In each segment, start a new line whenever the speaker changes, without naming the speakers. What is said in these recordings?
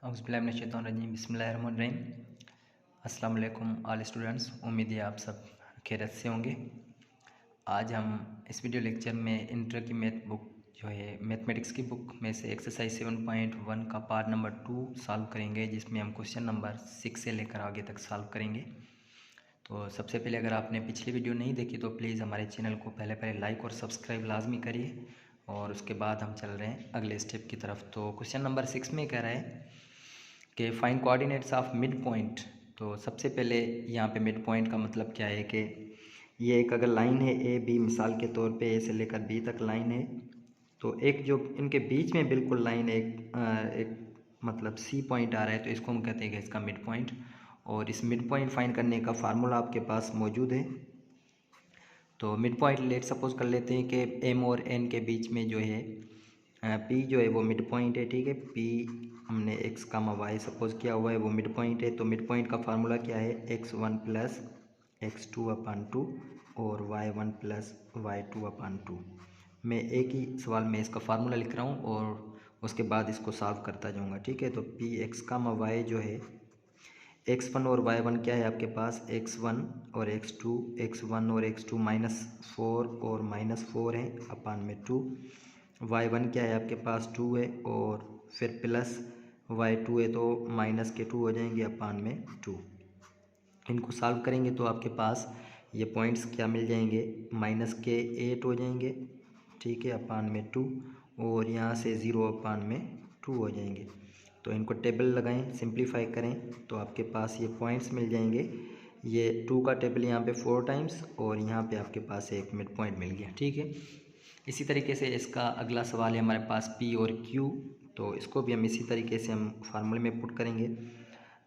औज़ुबिल्लाहिमिनश्शैतानिर्रजीम बिस्मिल्लाहिर्रहमानिर्रहीम। अस्सलाम वालेकुम ऑल स्टूडेंट्स, उम्मीद है आप सब खैरियत से होंगे। आज हम इस वीडियो लेक्चर में इंटर की मैथ बुक जो है मैथमेटिक्स की बुक में से एक्सरसाइज 7.1 का पार्ट नंबर 2 सॉल्व करेंगे, जिसमें हम क्वेश्चन नंबर 6 से लेकर आगे तक सॉल्व करेंगे। तो सबसे पहले अगर आपने पिछली वीडियो नहीं देखी तो प्लीज़ हमारे चैनल को पहले लाइक और सब्सक्राइब लाजमी करिए, और उसके बाद हम चल रहे हैं अगले स्टेप की तरफ। तो क्वेश्चन नंबर 6 में कह रहा है कि find coordinates of mid point. तो सबसे पहले यहाँ पे मिड पॉइंट का मतलब क्या है कि ये एक अगर लाइन है ए बी, मिसाल के तौर पे ए से लेकर बी तक लाइन है, तो एक जो इनके बीच में बिल्कुल लाइन एक मतलब सी पॉइंट आ रहा है, तो इसको हम कहते हैं कि इसका मिड पॉइंट। और इस मिड पॉइंट फाइंड करने का फार्मूला आपके पास मौजूद है। तो मिड पॉइंट लेट सपोज कर लेते हैं कि एम और एन के बीच में जो है पी जो है वो मिड पॉइंट है। ठीक है, पी हमने एक्स कामा वाई सपोज किया हुआ है, वो मिड पॉइंट है। तो मिड पॉइंट का फार्मूला क्या है, x1 प्लस x2/2 और y1 प्लस y2/2। मैं एक ही सवाल में इसका फार्मूला लिख रहा हूँ और उसके बाद इसको सॉल्व करता जाऊँगा। ठीक है, तो पी एक्स कामा वाई जो है x1 और y1 क्या है आपके पास, x1 और x2, x1 और x2 -4 और -4 है अपान में 2। y1 क्या है आपके पास 2 है, और फिर प्लस y2 है तो माइनस के 2 हो जाएंगे अपान में 2। इनको सॉल्व करेंगे तो आपके पास ये पॉइंट्स क्या मिल जाएंगे, -8 हो जाएंगे। ठीक है, अपान में 2, और यहाँ से 0 अपान में 2 हो जाएंगे। तो इनको टेबल लगाएं, सिंप्लीफाई करें तो आपके पास ये पॉइंट्स मिल जाएंगे। ये 2 का टेबल यहाँ पे 4 टाइम्स, और यहाँ पे आपके पास एक मिड पॉइंट मिल गया। ठीक है, इसी तरीके से इसका अगला सवाल है हमारे पास P और Q। तो इसको भी हम इसी तरीके से हम फार्मूले में पुट करेंगे।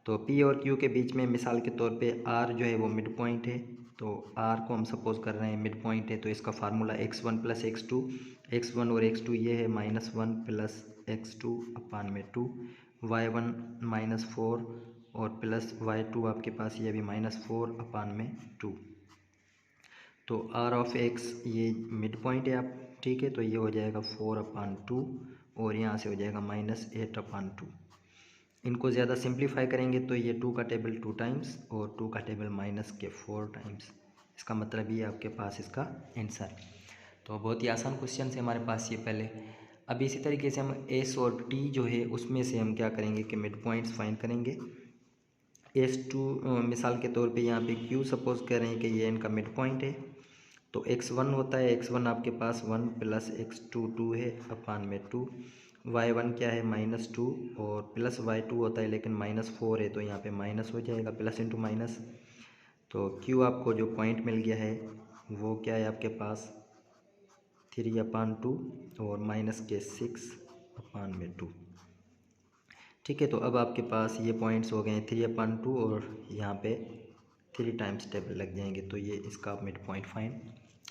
तो P और Q के बीच में मिसाल के तौर पे R जो है वो मिड पॉइंट है। तो R को हम सपोज कर रहे हैं मिड पॉइंट है, तो इसका formula x1 plus x2, x1 और x2 ये है -1 प्लस x2 अपान में 2, y1 -4 और प्लस y2 आपके पास ये भी -4 अपान में 2। तो R ऑफ x ये मिड पॉइंट है आप। ठीक है, तो ये हो जाएगा 4/2, और यहाँ से हो जाएगा -8/2। इनको ज़्यादा सिंप्लीफाई करेंगे तो ये 2 का टेबल 2 टाइम्स और 2 का टेबल -4 टाइम्स। इसका मतलब ये आपके पास इसका आंसर। तो बहुत ही आसान क्वेश्चन है हमारे पास ये पहले। अब इसी तरीके से हम एस और टी जो है उसमें से हम क्या करेंगे कि मिड पॉइंट्स फाइंड करेंगे। S2 मिसाल के तौर पे यहाँ पे Q सपोज कर रहे हैं कि ये इनका मिड पॉइंट है। तो x1 होता है, x1 आपके पास 1 प्लस x2 2 है अपान में 2, y1 क्या है -2 और प्लस y2 होता है लेकिन -4 है, तो यहाँ पे माइनस हो जाएगा, प्लस इंटू माइनस। तो Q आपको जो पॉइंट मिल गया है वो क्या है आपके पास 3/2 और -6/2। ठीक है, तो अब आपके पास ये पॉइंट्स हो गए हैं 3/2 और यहाँ पे 3 टाइम्स टेबल लग जाएंगे, तो ये इसका मिड पॉइंट फाइंड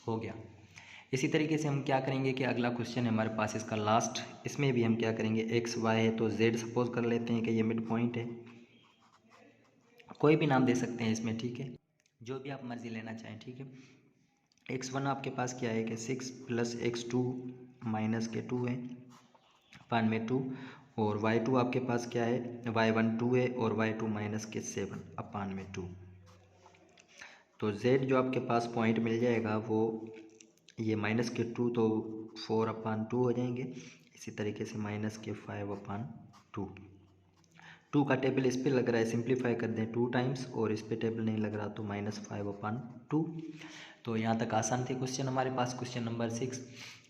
हो गया। इसी तरीके से हम क्या करेंगे कि अगला क्वेश्चन है हमारे पास इसका लास्ट, इसमें भी हम क्या करेंगे x y है तो z सपोज कर लेते हैं कि ये मिड पॉइंट है। कोई भी नाम दे सकते हैं इसमें, ठीक है, जो भी आप मर्जी लेना चाहें। ठीक है, x1 आपके पास क्या है कि 6 प्लस x2 माइनस के 2 है अपान में 2, और y2 आपके पास क्या है, y1 2 है और y2 माइनस के 7 अपान में 2। तो z जो आपके पास पॉइंट मिल जाएगा वो ये -2 तो 4/2 हो जाएंगे। इसी तरीके से -5/2। 2 का टेबल इस पे लग रहा है, सिंप्लीफाई कर दें 2 टाइम्स, और इस पे टेबल नहीं लग रहा तो -5/2। तो यहाँ तक आसान थे क्वेश्चन हमारे पास, क्वेश्चन नंबर 6।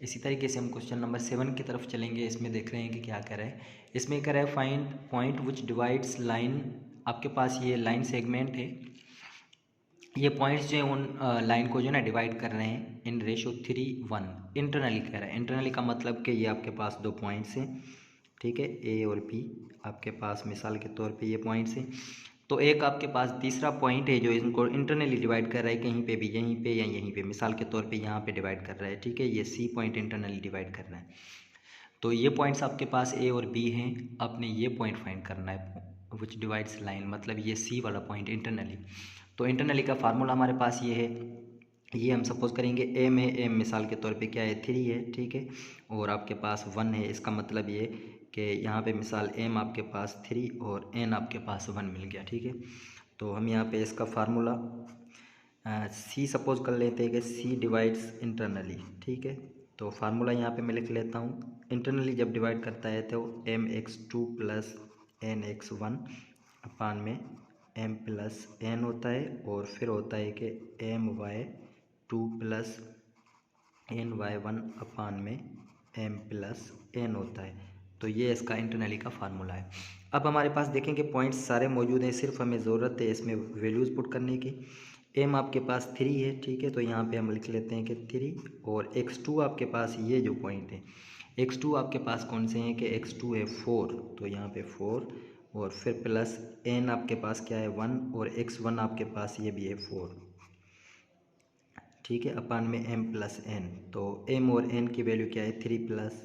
इसी तरीके से हम क्वेश्चन नंबर 7 की तरफ चलेंगे। इसमें देख रहे हैं कि क्या कर रहा है। इसमें कह रहा है find point which divides line. आपके पास ये लाइन सेगमेंट है, ये पॉइंट्स जो है उन लाइन को जो है ना डिवाइड कर रहे हैं इन रेशो 3:1। इंटरनली कह रहा है, इंटरनली का मतलब कि ये आपके पास 2 पॉइंट्स हैं। ठीक है, ए और बी आपके पास मिसाल के तौर पे ये पॉइंट्स हैं। तो एक आपके पास तीसरा पॉइंट है जो इनको इंटरनली डिवाइड कर रहा है, कहीं पे भी, यहीं पे या यहीं पे, मिसाल के तौर पे यहाँ पे डिवाइड कर रहा है। ठीक है, ये सी पॉइंट इंटरनली डिवाइड कर रहा है। तो ये पॉइंट्स आपके पास ए और बी हैं। आपने ये पॉइंट फाइंड करना है विच डिवाइड्स लाइन, मतलब ये सी वाला पॉइंट इंटरनली। तो इंटरनली का फार्मूला हमारे पास ये है, ये हम सपोज करेंगे एम है, एम मिसाल के तौर पे क्या है 3 है। ठीक है, और आपके पास 1 है, इसका मतलब ये कि यहाँ पे मिसाल m आपके पास 3 और n आपके पास 1 मिल गया, ठीक है। तो हम यहाँ पे इसका फार्मूला c सपोज कर लेते हैं कि c डिवाइड्स इंटरनली, ठीक है। तो फार्मूला यहाँ पे मैं लिख लेता हूँ। इंटरनली जब डिवाइड करता है तो mx2 प्लस nx1 अपान में m प्लस n होता है, और फिर होता है कि my2 प्लस ny1 अपान में m प्लस n होता है। तो ये इसका इंटरनली का फार्मूला है। अब हमारे पास देखेंगे पॉइंट्स सारे मौजूद हैं, सिर्फ हमें ज़रूरत है इसमें वैल्यूज़ पुट करने की। m आपके पास 3 है, ठीक है, तो यहाँ पे हम लिख लेते हैं कि 3, और x2 आपके पास ये जो पॉइंट है, x2 आपके पास कौन से हैं कि x2 है 4, तो यहाँ पे 4, और फिर प्लस n आपके पास क्या है 1, और x1 आपके पास ये भी है 4, ठीक है, अपान में m प्लस n। तो m और n की वैल्यू क्या है 3 प्लस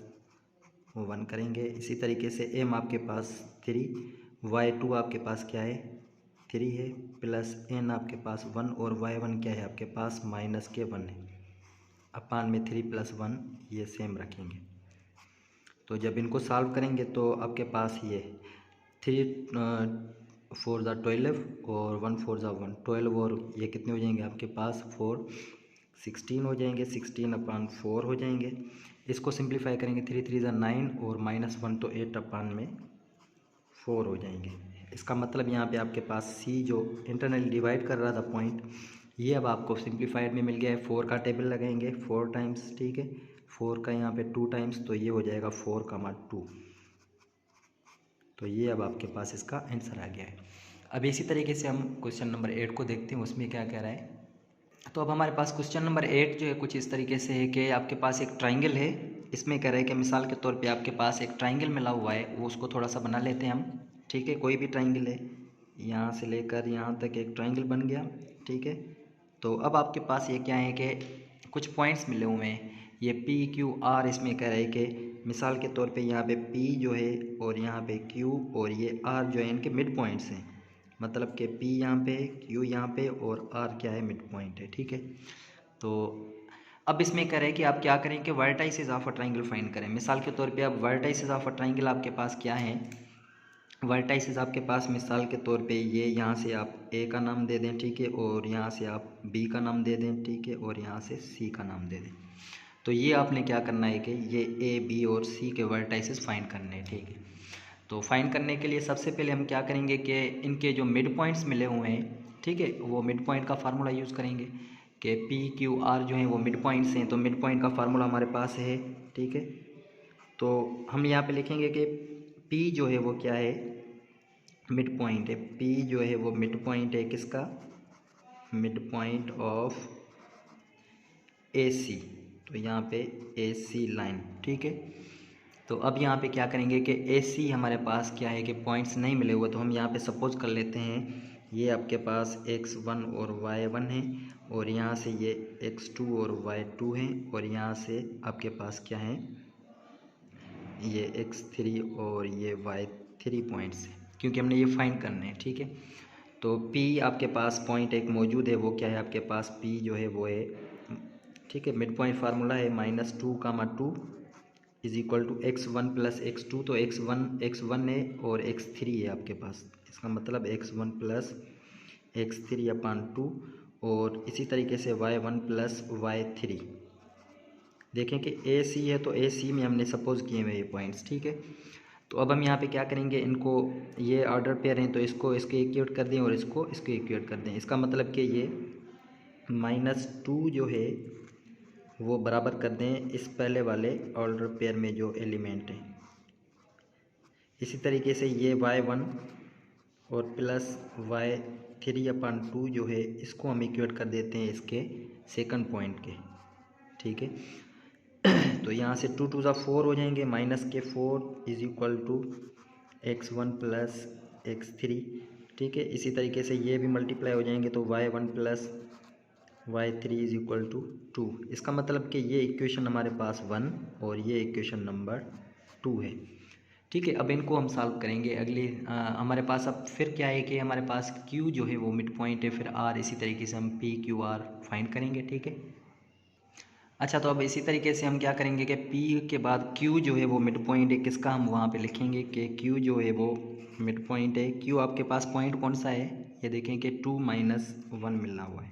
1 करेंगे। इसी तरीके से m आपके पास 3, y2 आपके पास क्या है 3 है, प्लस n आपके पास 1, और y1 क्या है आपके पास माइनस के 1 है, अपान में 3 प्लस 1 ये सेम रखेंगे। तो जब इनको सॉल्व करेंगे तो आपके पास ये 3 4 ज़ा 12 और 1 4 ज़ा 1 12, और ये कितने हो जाएंगे आपके पास 4 16 हो जाएंगे, 16 अपान 4 हो जाएंगे। इसको सिंप्लीफाई करेंगे 3 3 ज़ा 9, और -1 तो 8 अपान में 4 हो जाएंगे। इसका मतलब यहाँ पे आपके पास c जो इंटरनली डिवाइड कर रहा था पॉइंट, ये अब आपको सिंप्लीफाइड में मिल गया है। 4 का टेबल लगाएंगे 4 टाइम्स, ठीक है, 4 का यहाँ पे 2 टाइम्स, तो ये हो जाएगा 4, 2। तो ये अब आपके पास इसका आंसर आ गया है। अब इसी तरीके से हम क्वेश्चन नंबर 8 को देखते हैं, उसमें क्या कह रहा है। तो अब हमारे पास क्वेश्चन नंबर 8 जो है कुछ इस तरीके से है कि आपके पास एक ट्राइंगल है। इसमें कह रहा है कि मिसाल के तौर पे आपके पास एक ट्राइंगल मिला हुआ है, वो उसको थोड़ा सा बना लेते हैं हम, ठीक है। कोई भी ट्राइंगल है, यहाँ से लेकर यहाँ तक एक ट्राइंगल बन गया, ठीक है। तो अब आपके पास ये क्या है कि कुछ पॉइंट्स मिले हुए हैं, ये P Q R, इसमें कह रहे हैं कि मिसाल के तौर पे यहाँ पे P जो है और यहाँ पे Q और ये R जो है इनके मिड पॉइंट्स हैं, मतलब कि P यहाँ पे, Q यहाँ पे और R क्या है मिड पॉइंट है, ठीक है। तो अब इसमें कह रहे हैं कि आप क्या करें कि vertices of a triangle find करें। मिसाल के तौर पे अब वर्टाइसेस ऑफ अ ट्राइंगल आपके पास क्या है, वर्टाइसेस आपके पास मिसाल के तौर पे ये यहाँ से आप A का नाम दे दें, ठीक है, और यहाँ से आप B का नाम दे दें, ठीक है, और यहाँ से C का नाम दे दें। तो ये आपने क्या करना है कि ये A, B और C के वर्टाइसेस फाइंड करने हैं, ठीक है। तो फाइंड करने के लिए सबसे पहले हम क्या करेंगे कि इनके जो मिड पॉइंट्स मिले हुए हैं, ठीक है, वो मिड पॉइंट का फार्मूला यूज़ करेंगे कि P Q R जो हैं वो मिड पॉइंट्स हैं, तो मिड पॉइंट का फार्मूला हमारे पास है, ठीक है। तो हम यहाँ पे लिखेंगे कि P जो है वो क्या है मिड पॉइंट है, P जो है वो मिड पॉइंट है किसका, मिड पॉइंट ऑफ AC। तो यहाँ पे AC लाइन, ठीक है। तो अब यहाँ पे क्या करेंगे कि AC हमारे पास क्या है कि पॉइंट्स नहीं मिले हुए, तो हम यहाँ पे सपोज कर लेते हैं ये आपके पास x1 और y1 है, और यहाँ से ये x2 और y2 है, और यहाँ से आपके पास क्या है ये x3 और ये y3 पॉइंट्स है, क्योंकि हमने ये फाइंड करने हैं, ठीक है। तो P आपके पास पॉइंट एक मौजूद है, वो क्या है आपके पास P जो है वो है, ठीक है, मिड पॉइंट फार्मूला है -2, 2 is equal to x1 plus x2। तो x1 है और x3 है आपके पास, इसका मतलब x1 प्लस x3 अपान 2, और इसी तरीके से y1 प्लस y3। देखें कि AC है तो AC में हमने सपोज किए हुए ये पॉइंट्स, ठीक है। तो अब हम यहाँ पे क्या करेंगे, इनको ये ऑर्डर पेयर हैं तो इसको इसके इक्वेट कर दें और इसको इसके इक्वेट कर दें। इसका मतलब कि ये -2 जो है वो बराबर कर दें इस पहले वाले ऑर्डर पेयर में जो एलिमेंट है। इसी तरीके से ये y1 और प्लस y3 अपान 2 जो है इसको हम इक्वेट कर देते हैं इसके सेकंड पॉइंट के, ठीक है। तो यहाँ से 2 2 4 हो जाएंगे, -4 is equal to x1 plus x3, ठीक है। इसी तरीके से ये भी मल्टीप्लाई हो जाएंगे, तो y1 plus y3 is equal to 2। इसका मतलब कि ये इक्वेशन हमारे पास 1 और ये इक्वेशन नंबर 2 है, ठीक है। अब इनको हम सॉल्व करेंगे। अगली हमारे पास अब फिर क्या है कि हमारे पास Q जो है वो मिड पॉइंट है, फिर R, इसी तरीके से हम P Q R फाइंड करेंगे, ठीक है। अच्छा, तो अब इसी तरीके से हम क्या करेंगे कि P के बाद Q जो है वो मिड पॉइंट है किसका, हम वहाँ पे लिखेंगे कि Q जो है वो मिड पॉइंट है। Q आपके पास पॉइंट कौन सा है, ये देखें कि 2 - 1 मिला हुआ है।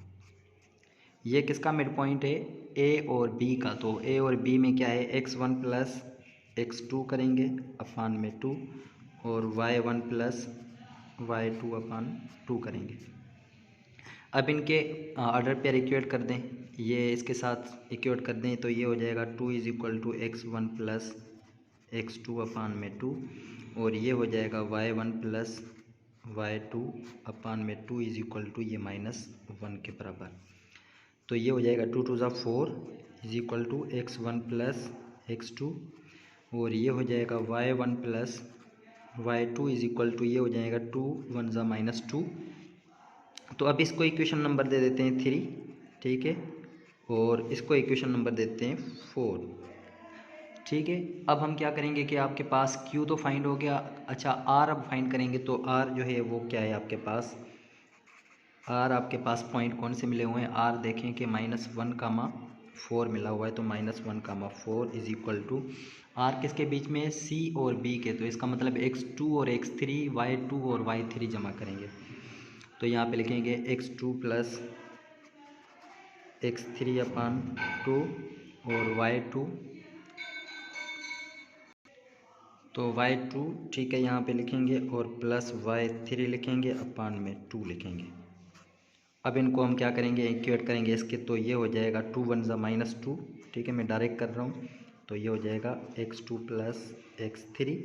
ये किसका मिड पॉइंट है, A और B का। तो A और B में क्या है, x1 प्लस x2 करेंगे अपान में 2 और y1 प्लस y2 अपान 2 करेंगे। अब इनके ऑर्डर पेयर इक्वेट कर दें, ये इसके साथ इक्वेट कर दें तो ये हो जाएगा 2 = x1 प्लस x2 अपान में 2 और ये हो जाएगा y1 प्लस y2 अपान में 2 = ये -1 के बराबर। तो ये हो जाएगा 2 × 4 = x1 प्लस x2 और ये हो जाएगा y1 प्लस y2 ये हो जाएगा 2 × 1 = -2। तो अब इसको इक्वेशन नंबर दे देते हैं 3, ठीक है, और इसको इक्वेशन नंबर देते हैं 4, ठीक है। अब हम क्या करेंगे कि आपके पास Q तो फाइंड हो गया। अच्छा, R अब फाइंड करेंगे। तो R जो है वो क्या है आपके पास, R आपके पास पॉइंट कौन से मिले हुए हैं, R देखें कि -1, 4 मिला हुआ है। तो -1, 4 = R किसके बीच में है, C और B के। तो इसका मतलब x2 और x3, y2 और y3 जमा करेंगे। तो यहाँ पे लिखेंगे x2 प्लस x3 अपान 2 और y2, तो y2 ठीक है यहाँ पे लिखेंगे और प्लस y3 लिखेंगे अपान में 2 लिखेंगे। अब इनको हम क्या करेंगे, इक्वेट करेंगे इसके। तो ये हो जाएगा 2 × 1 = -2, ठीक है, मैं डायरेक्ट कर रहा हूँ। तो ये हो जाएगा x2 प्लस x3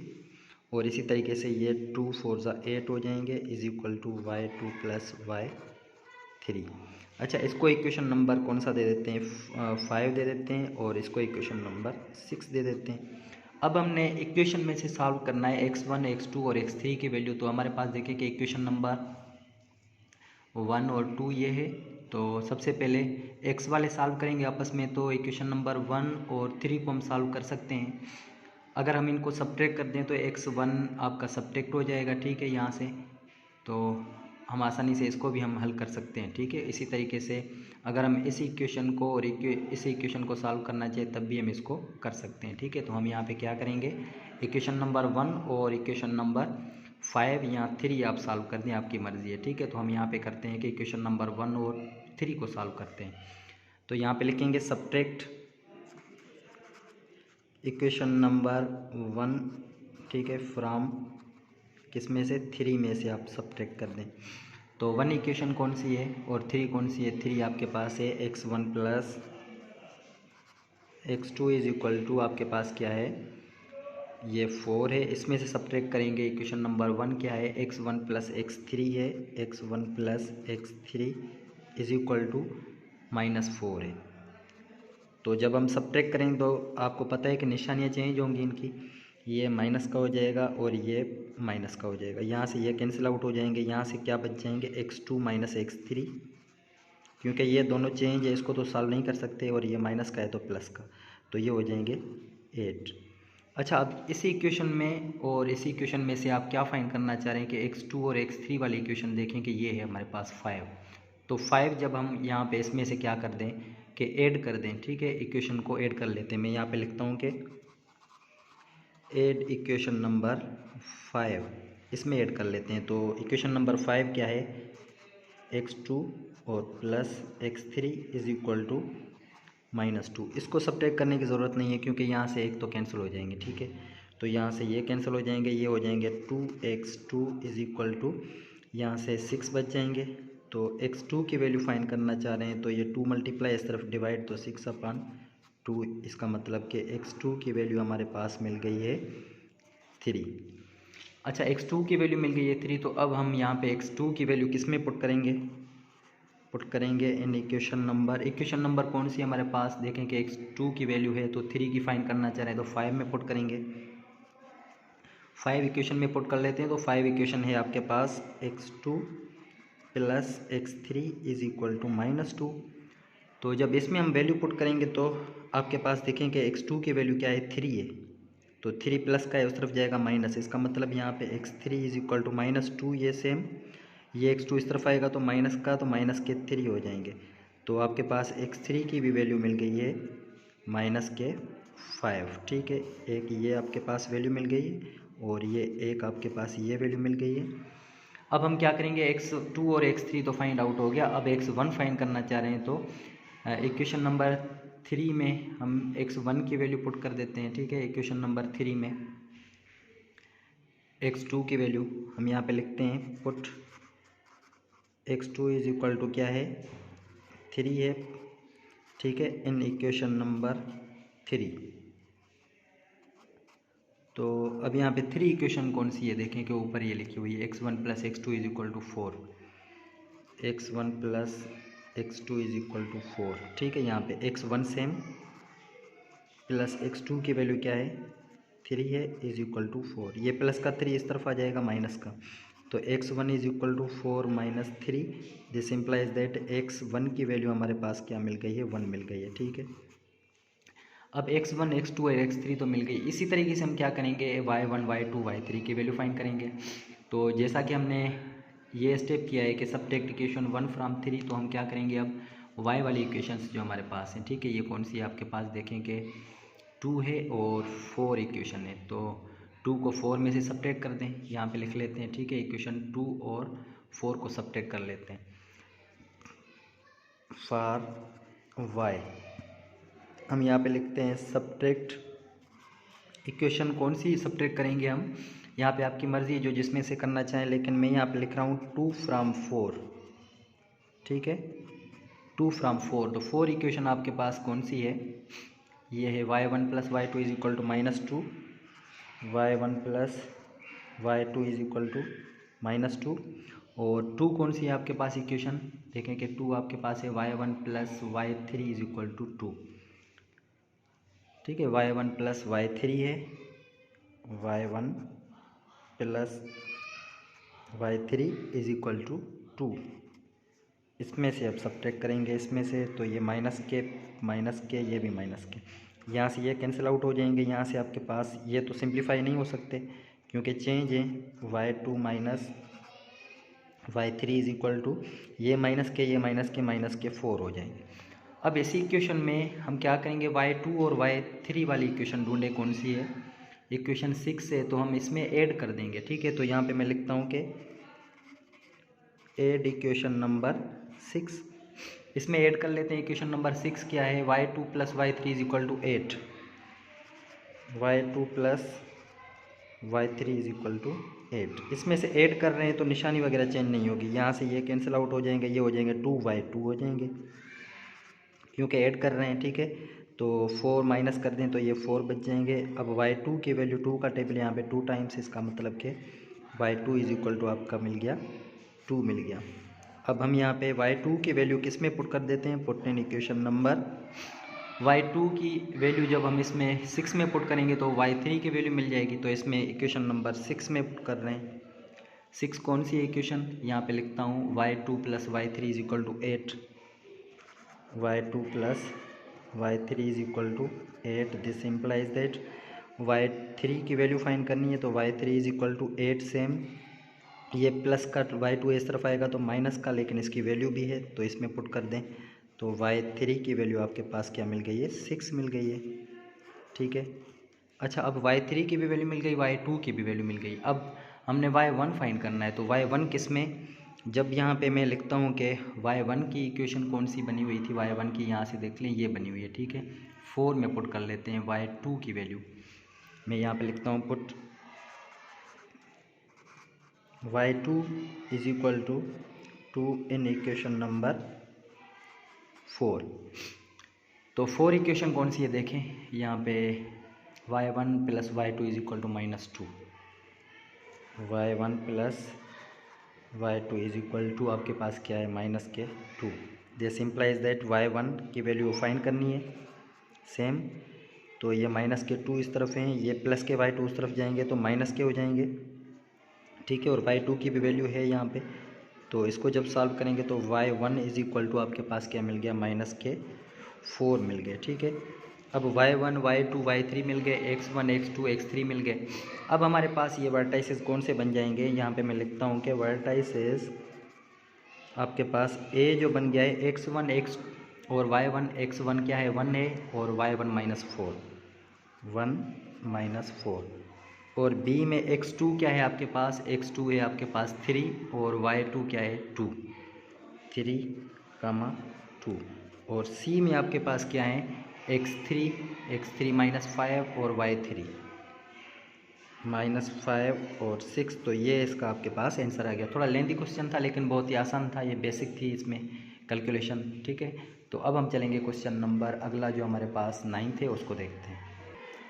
और इसी तरीके से ये 2 × 4 = 8 हो जाएंगे = y2 प्लस y3। अच्छा, इसको इक्वेशन नंबर कौन सा दे देते हैं, 5 दे देते हैं और इसको इक्वेशन नंबर 6 दे देते हैं। अब हमने इक्वेशन में से सॉल्व करना है x1, x2 और x3 की वैल्यू। तो हमारे पास देखें कि इक्वेशन नंबर 1 और 2 ये है। तो सबसे पहले x वाले सॉल्व करेंगे आपस में। तो इक्वेशन नंबर 1 और 3 को हम सॉल्व कर सकते हैं। अगर हम इनको सब्ट्रैक्ट कर दें तो x1 आपका सब्ट्रैक्ट हो जाएगा, ठीक है, यहाँ से। तो हम आसानी से इसको भी हम हल कर सकते हैं, ठीक है। इसी तरीके से अगर हम इसी इक्वेशन को और इसी इक्वेशन को सॉल्व करना चाहिए तब भी हम इसको कर सकते हैं, ठीक है। तो हम यहाँ पे क्या करेंगे, इक्वेशन नंबर 1 और इक्वेशन नंबर 5 या 3 आप सॉल्व कर दें, आपकी मर्ज़ी है, ठीक है। तो हम यहाँ पे करते हैं कि इक्वेशन नंबर 1 और 3 को सॉल्व करते हैं। तो यहाँ पे लिखेंगे सब्ट्रैक्ट इक्वेशन नंबर 1, ठीक है, फ्रॉम किस में से, 3 में से आप सब्ट्रैक्ट कर दें। तो 1 इक्वेशन कौन सी है और 3 कौन सी है, 3 आपके पास है x1 प्लस x2 = आपके पास क्या है, ये 4 है। इसमें से सब्ट्रैक्ट करेंगे इक्वेशन नंबर 1 क्या है, x1 प्लस x3 है, x1 प्लस x3 = -4 है। तो जब हम सब्ट्रैक्ट करेंगे तो आपको पता है कि निशानियाँ चेंज होंगी इनकी, ये माइनस का हो जाएगा और ये माइनस का हो जाएगा। यहाँ से ये कैंसिल आउट हो जाएंगे, यहाँ से क्या बच जाएंगे, x2 - x3, क्योंकि ये दोनों चेंज है, इसको तो सॉल्व नहीं कर सकते और ये माइनस का है तो प्लस का, तो ये हो जाएंगे 8। अच्छा, अब इसी इक्वेशन में और इसी इक्वेशन में से आप क्या फाइंड करना चाह रहे हैं कि x2 और x3 वाली इक्वेशन देखें कि ये है हमारे पास 5। तो 5 जब हम यहाँ पे इसमें से क्या कर दें कि ऐड कर दें, ठीक है, इक्वेशन को ऐड कर लेते हैं। मैं यहाँ पे लिखता हूँ कि ऐड इक्वेशन नंबर 5, इसमें ऐड कर लेते हैं। तो इक्वेशन नंबर 5 क्या है, x2 और प्लस x3 = -2। इसको सब्ट्रैक्ट करने की ज़रूरत नहीं है क्योंकि यहाँ से एक तो कैंसिल हो जाएंगे, ठीक है। तो यहाँ से ये कैंसिल हो जाएंगे, ये हो जाएंगे 2x2 = यहाँ से 6 बच जाएंगे। तो x2 की वैल्यू फाइंड करना चाह रहे हैं तो ये 2 मल्टीप्लाई इस तरफ डिवाइड, तो 6/2। इसका मतलब कि x2 की वैल्यू हमारे पास मिल गई है 3। अच्छा, x2 की वैल्यू मिल गई है 3। तो अब हम यहाँ पे x2 की वैल्यू किस में पुट करेंगे, पुट करेंगे इन इक्वेशन नंबर कौन सी हमारे पास, देखें कि x2 की वैल्यू है तो 3 की फाइंड करना चाह रहे हैं तो 5 में पुट करेंगे। 5 इक्वेशन में पुट कर लेते हैं। तो 5 इक्वेशन है आपके पास x2 प्लस x3 = -2। तो जब इसमें हम वैल्यू पुट करेंगे तो आपके पास देखें कि x2 की वैल्यू क्या है, 3 है। तो 3 प्लस का है, उस तरफ जाएगा माइनस, इसका मतलब यहाँ पे x3 = -2, ये सेम, ये x2 इस तरफ आएगा तो माइनस का, तो माइनस के 3 हो जाएंगे। तो आपके पास x3 की भी वैल्यू मिल गई है
-5। ठीक है, एक ये आपके पास वैल्यू मिल गई है और ये एक आपके पास ये वैल्यू मिल गई है।
अब हम क्या करेंगे, x2 और x3 तो फाइंड आउट हो गया। अब x1 फाइंड करना चाह रहे हैं तो इक्वेशन नंबर 3 में हम x1 की वैल्यू पुट कर देते हैं। ठीक है, इक्वेशन नंबर 3 में x2 की वैल्यू हम यहाँ पे लिखते हैं, put x2 is equal to क्या है, 3 है। ठीक है, इन इक्वेशन नंबर 3। तो अब यहाँ पे 3 इक्वेशन कौन सी है, देखें कि ऊपर ये लिखी हुई है x1 plus x2 is equal to 4, x1 plus x2 is equal to 4। ठीक है, यहाँ पे x1 सेम प्लस x2 की वैल्यू क्या है, 3 है, इज इक्वल टू 4। ये प्लस का 3 इस तरफ आ जाएगा माइनस का, तो x1 is equal to 4 minus 3। This implies that x1 की वैल्यू हमारे पास क्या मिल गई है, 1 मिल गई है। ठीक है, अब x1 x2 और x3 तो मिल गई। इसी तरीके से हम क्या करेंगे, y1 y2 y3 की वैल्यू फाइंड करेंगे। तो जैसा कि हमने ये स्टेप किया है कि सबट्रैक्ट इक्वेशन 1 फ्रॉम 3, तो हम क्या करेंगे, अब y वाली इक्वेशंस जो हमारे पास हैं, ठीक है, ये कौन सी है आपके पास, देखें कि 2 है और 4 इक्वेशन है। तो 2 को 4 में से सबट्रैक्ट कर दें, यहाँ पे लिख लेते हैं। ठीक है, इक्वेशन 2 और 4 को सबट्रैक्ट कर लेते हैं।
फॉर y हम यहाँ पे लिखते हैं सबट्रैक्ट इक्वेशन, कौन सी सबट्रैक्ट करेंगे हम, यहाँ पे आपकी मर्ज़ी है जो जिसमें से करना चाहें, लेकिन मैं यहाँ पे लिख रहा हूँ 2 फ्राम 4। ठीक है, 2 फ्राम 4। तो 4 इक्वेशन आपके पास कौन सी है, ये है y1 plus y2 is equal to -2, y1 plus y2 is equal to -2। और 2 कौन सी है आपके पास इक्वेशन, देखें कि 2 आपके पास है y1 plus y3 is equal to 2। ठीक है, y1 प्लस y3 है, y1 plus y3 is equal to 2। इसमें से अब सबट्रैक्ट करेंगे, इसमें से तो ये माइनस के ये भी माइनस के, यहाँ से ये कैंसिल आउट हो जाएंगे। यहाँ से आपके पास ये तो सिंप्लीफाई नहीं हो सकते क्योंकि चेंज है, y2 minus y3 is equal to ये माइनस के 4 हो जाएंगे। अब इसी इक्वेशन में हम क्या करेंगे, y2 और y3 वाली इक्वेशन ढूंढे कौन सी है, इक्वेशन 6 है, तो हम इसमें ऐड कर देंगे। ठीक है, तो यहाँ पे मैं लिखता हूँ कि ऐड इक्वेशन नंबर 6, इसमें ऐड कर लेते हैं। इक्वेशन नंबर 6 क्या है, y2 plus y3 is equal to 8, y2 plus y3 is equal to 8। इसमें से ऐड कर रहे हैं तो निशानी वगैरह चेंज नहीं होगी, यहाँ से ये कैंसिल आउट हो जाएंगे, ये हो जाएंगे 2y2 हो जाएंगे क्योंकि ऐड कर रहे हैं। ठीक है, तो 4 माइनस कर दें तो ये 4 बच जाएंगे। अब y2 की वैल्यू 2 का टेबल यहाँ पे 2 टाइम्स, इसका मतलब कि y2 इज इक्वल टू आपका मिल गया 2 मिल गया। अब हम यहाँ पे y2 की वैल्यू किस में पुट कर देते हैं, put in equation number, y2 की वैल्यू जब हम इसमें 6 में पुट करेंगे तो y3 की वैल्यू मिल जाएगी। तो इसमें इक्वेशन नंबर 6 में पुट कर रहे हैं। 6 कौन सी है इक्वेशन, यहाँ पे लिखता हूँ y2 plus y3 is equal to 8, y2 plus y3 is equal to 8। This implies that y3 की वैल्यू फाइंड करनी है, तो y3 is equal to 8 same, ये प्लस का y2 इस तरफ आएगा तो माइनस का, लेकिन इसकी वैल्यू भी है तो इसमें पुट कर दें। तो y3 की वैल्यू आपके पास क्या मिल गई है, 6 मिल गई है। ठीक है, अच्छा, अब y3 की भी वैल्यू मिल गई, y2 की भी वैल्यू मिल गई। अब हमने y1 फाइंड करना है, तो y1 किस में, जब यहाँ पे मैं लिखता हूँ कि y1 की इक्वेशन कौन सी बनी हुई थी, y1 की यहाँ से देख लें ये बनी हुई है। ठीक है, 4 में पुट कर लेते हैं y2 की वैल्यू, मैं यहाँ पे लिखता हूँ put y2 is equal to 2 in equation number 4। तो 4 इक्वेशन कौन सी है, देखें यहाँ पे y1 plus y2 is equal to -2, y1 plus y2 is equal to आपके पास क्या है, -2। दिस इम्प्लाइज दैट y1 की वैल्यू फाइंड करनी है सेम, तो ये -2 इस तरफ हैं, ये प्लस के y2 उस तरफ जाएंगे तो माइनस के हो जाएंगे। ठीक है, और y2 की भी वैल्यू है यहाँ पे, तो इसको जब सॉल्व करेंगे तो y1 इज इक्वल टू आपके पास क्या मिल गया, -4 मिल गए। ठीक है, अब y1 y2 y3 मिल गए, x1 x2 x3 मिल गए। अब हमारे पास ये वर्टाइसेस कौन से बन जाएंगे, यहाँ पे मैं लिखता हूँ कि वर्टाइसेस आपके पास a जो बन गया है x1 और y1 x1 क्या है 1 है और y1 -4 1 -4 और b में x2 क्या है आपके पास x2 है आपके पास 3 और y2 क्या है 2 3, 2 और c में आपके पास क्या है x3 -5 और y3 -5 और 6। तो ये इसका आपके पास आंसर आ गया। थोड़ा लेंथी क्वेश्चन था लेकिन बहुत ही आसान था, ये बेसिक थी इसमें कैलकुलेशन। ठीक है, तो अब हम चलेंगे क्वेश्चन नंबर अगला जो हमारे पास 9th है उसको देखते हैं।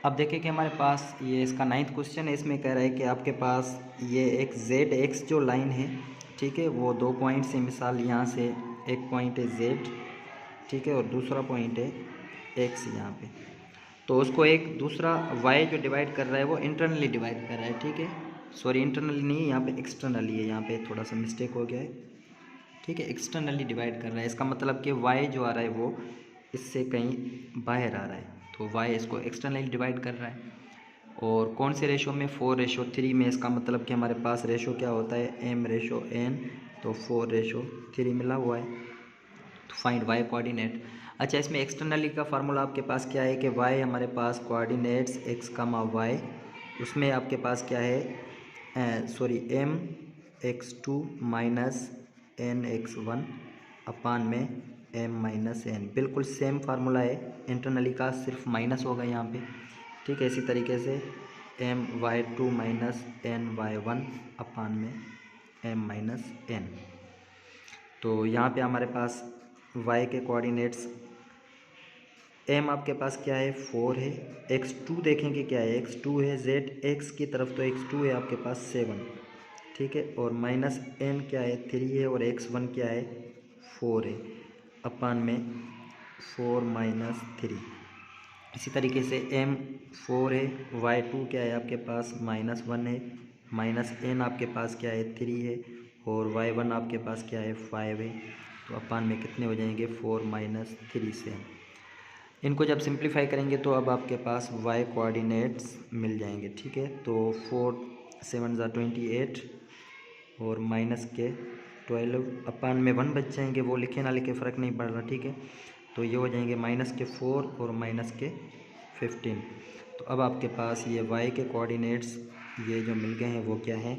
अब देखिए कि हमारे पास ये इसका 9th क्वेश्चन है। इसमें कह रहा है कि आपके पास ये एक ZX जो लाइन है, ठीक है, वो 2 पॉइंट से, मिसाल यहाँ से एक पॉइंट है Z, ठीक है, और दूसरा पॉइंट है X यहाँ पे। तो उसको एक दूसरा Y जो डिवाइड कर रहा है वो इंटरनली डिवाइड कर रहा है, ठीक है, सॉरी इंटरनली नहीं, यहाँ पे एक्सटर्नली है, यहाँ पे थोड़ा सा मिस्टेक हो गया है, ठीक है, एक्सटर्नली डिवाइड कर रहा है। इसका मतलब कि Y जो आ रहा है वो इससे कहीं बाहर आ रहा है, तो Y इसको एक्सटर्नली डिवाइड कर रहा है। और कौन से रेशो में 4:3 में, इसका मतलब कि हमारे पास रेशो क्या होता है m/n, तो 4:3 मिला हुआ है। तो फाइंड y कोऑर्डिनेट। अच्छा, इसमें एक्सटर्नली का फार्मूला आपके पास क्या है कि y हमारे पास कोऑर्डिनेट्स x, y, उसमें आपके पास क्या है सॉरी m(x2) - n(x1) अपान में m-n, बिल्कुल सेम फार्मूला है इंटरनली का, सिर्फ माइनस होगा यहाँ पे, ठीक है। इसी तरीके से my2 - ny1 अपान में m-n। तो यहाँ पे हमारे पास y के कोऑर्डिनेट्स m आपके पास क्या है 4 है, x2 देखेंगे क्या है x2 है, zx की तरफ तो x2 है आपके पास 7, ठीक है, और -n क्या है 3 है और x1 क्या है 4 है अपान में 4 - 3। इसी तरीके से m 4 है, y2 क्या है आपके पास -1 है, -n आपके पास क्या है 3 है और y1 आपके पास क्या है 5 है। तो अपान में कितने हो जाएंगे 4 - 3 से। इनको जब सिंप्लीफाई करेंगे तो अब आपके पास y कोऑर्डिनेट्स मिल जाएंगे, ठीक है। तो 4 7 = 28 और माइनस के 12 अपान में 1 बच जाएंगे, वो लिखे ना लिखे फ़र्क नहीं पड़ रहा, ठीक है। तो ये हो जाएंगे -4 और -15। तो अब आपके पास ये y के कोऑर्डिनेट्स ये जो मिल गए हैं वो क्या है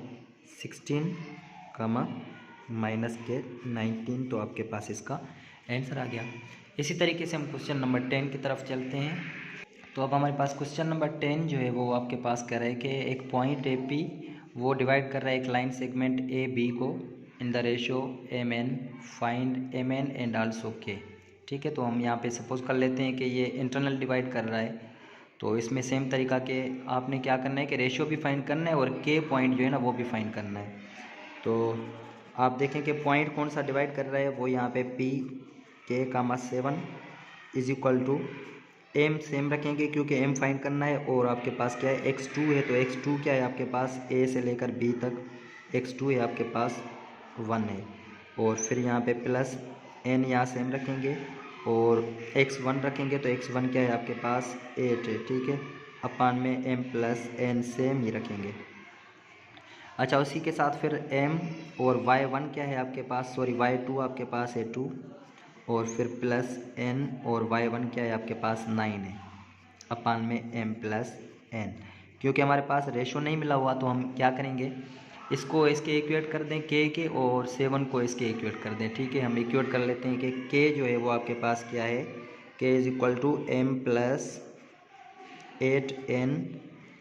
16, -19। तो आपके पास इसका आंसर आ गया। इसी तरीके से हम क्वेश्चन नंबर 10 की तरफ चलते हैं। तो अब हमारे पास क्वेश्चन नंबर 10 जो है वो आपके पास कह रहा है कि एक पॉइंट ए पी वो डिवाइड कर रहा है एक लाइन सेगमेंट ए बी को in the ratio mn, find mn and also k, ठीक है। तो हम यहाँ पे सपोज कर लेते हैं कि ये इंटरनल डिवाइड कर रहा है, तो इसमें सेम तरीका के आपने क्या करना है कि रेशो भी फाइंड करना है और k पॉइंट जो है ना वो भी फाइंड करना है। तो आप देखें कि पॉइंट कौन सा डिवाइड कर रहा है, वो यहाँ पे p k, 7 = m सेम रखेंगे क्योंकि m फाइंड करना है और आपके पास क्या है x2 है, तो x2 क्या है आपके पास a से लेकर b तक x2 है आपके पास 1 है, और फिर यहाँ पे प्लस n यहाँ सेम रखेंगे और x1 रखेंगे, तो x1 क्या है आपके पास 8 है, ठीक है, अपान में m + n सेम ही रखेंगे। अच्छा, उसी के साथ फिर m और y1 क्या है आपके पास, सॉरी y2 आपके पास है 2 और फिर प्लस n और y1 क्या है आपके पास 9 है अपान में m + n। क्योंकि हमारे पास रेशो नहीं मिला हुआ तो हम क्या करेंगे, इसको इसके इक्वेट कर दें k के और 7 को इसके इक्वेट कर दें, ठीक है। हम इक्वेट कर लेते हैं कि k जो है वो आपके पास क्या है k = m + 8n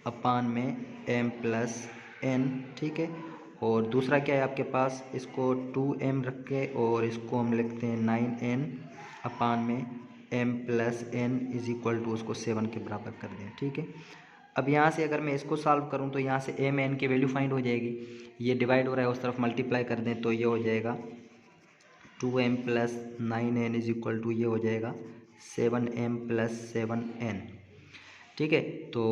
अपान में m + n, ठीक है। और दूसरा क्या है आपके पास, इसको 2m रख के और इसको हम लिखते हैं 9n अपान में m + n = उसको 7 के बराबर कर दें, ठीक है। अब यहाँ से अगर मैं इसको सॉल्व करूँ तो यहाँ से m n की वैल्यू फाइंड हो जाएगी, ये डिवाइड हो रहा है उस तरफ मल्टीप्लाई कर दें तो ये हो जाएगा 2m + 9n = ये हो जाएगा 7m + 7n, ठीक है। तो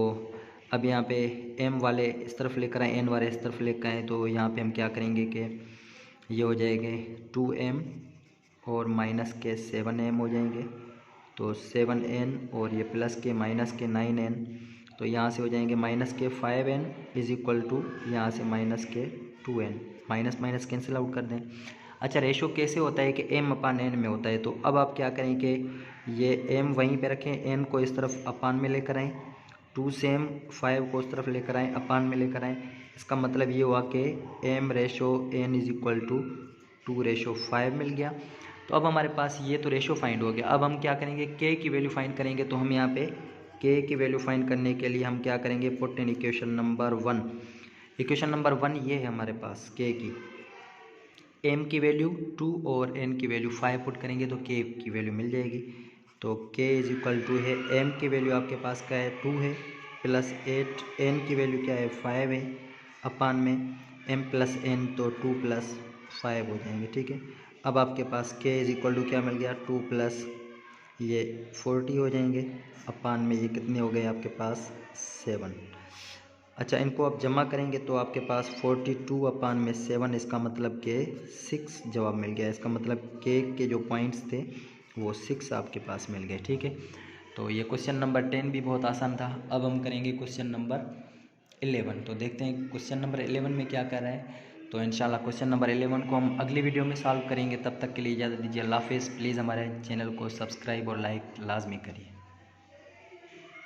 अब यहाँ पे m वाले इस तरफ लेकर आए, n वाले इस तरफ लेकर आए, तो यहाँ पे हम क्या करेंगे कि ये हो जाएंगे 2m और माइनस के 7m हो जाएंगे, तो 7n और ये प्लस के माइनस के 9n, तो यहाँ से हो जाएंगे माइनस के 5n = यहाँ से माइनस के 2n, minus minus cancel out कर दें। अच्छा, रेशो कैसे होता है कि m अपान n में होता है, तो अब आप क्या करें कि ये m वहीं पे रखें, n को इस तरफ अपान में लेकर आएँ, 2 से m 5 को इस तरफ लेकर आएँ, अपान में लेकर आएँ। इसका मतलब ये हुआ कि m ratio n is equal to 2/5 मिल गया। तो अब हमारे पास ये तो रेशो फाइंड हो गया। अब हम क्या करेंगे, k की वैल्यू फाइंड करेंगे। तो हम यहाँ पे k की वैल्यू फाइंड करने के लिए हम क्या करेंगे, put in equation number 1। Equation number 1 ये है हमारे पास, k की m की वैल्यू 2 और n की वैल्यू 5 पुट करेंगे तो k की वैल्यू मिल जाएगी। तो k इज इक्वल टू है, m की वैल्यू आपके पास क्या है 2 है, प्लस 8, n की वैल्यू क्या है 5 है, अपान में m प्लस n तो 2 प्लस 5 हो जाएंगे। ठीक है, अब आपके पास k इज इक्वल टू क्या मिल गया, 2 प्लस ये 40 हो जाएंगे, अपान में ये कितने हो गए आपके पास 7। अच्छा, इनको आप जमा करेंगे तो आपके पास 42 अपान में 7, इसका मतलब कि 6 जवाब मिल गया। इसका मतलब के जो पॉइंट्स थे वो 6 आपके पास मिल गए। ठीक है, तो ये क्वेश्चन नंबर 10 भी बहुत आसान था। अब हम करेंगे क्वेश्चन नंबर 11। तो देखते हैं क्वेश्चन नंबर 11 में क्या कर रहा है। तो इंशाल्लाह क्वेश्चन नंबर 11 को हम अगली वीडियो में सॉल्व करेंगे। तब तक के लिए इजाज़त दीजिए, अल्लाह हाफिज़। प्लीज़ हमारे चैनल को सब्सक्राइब और लाइक लाजमी करिए।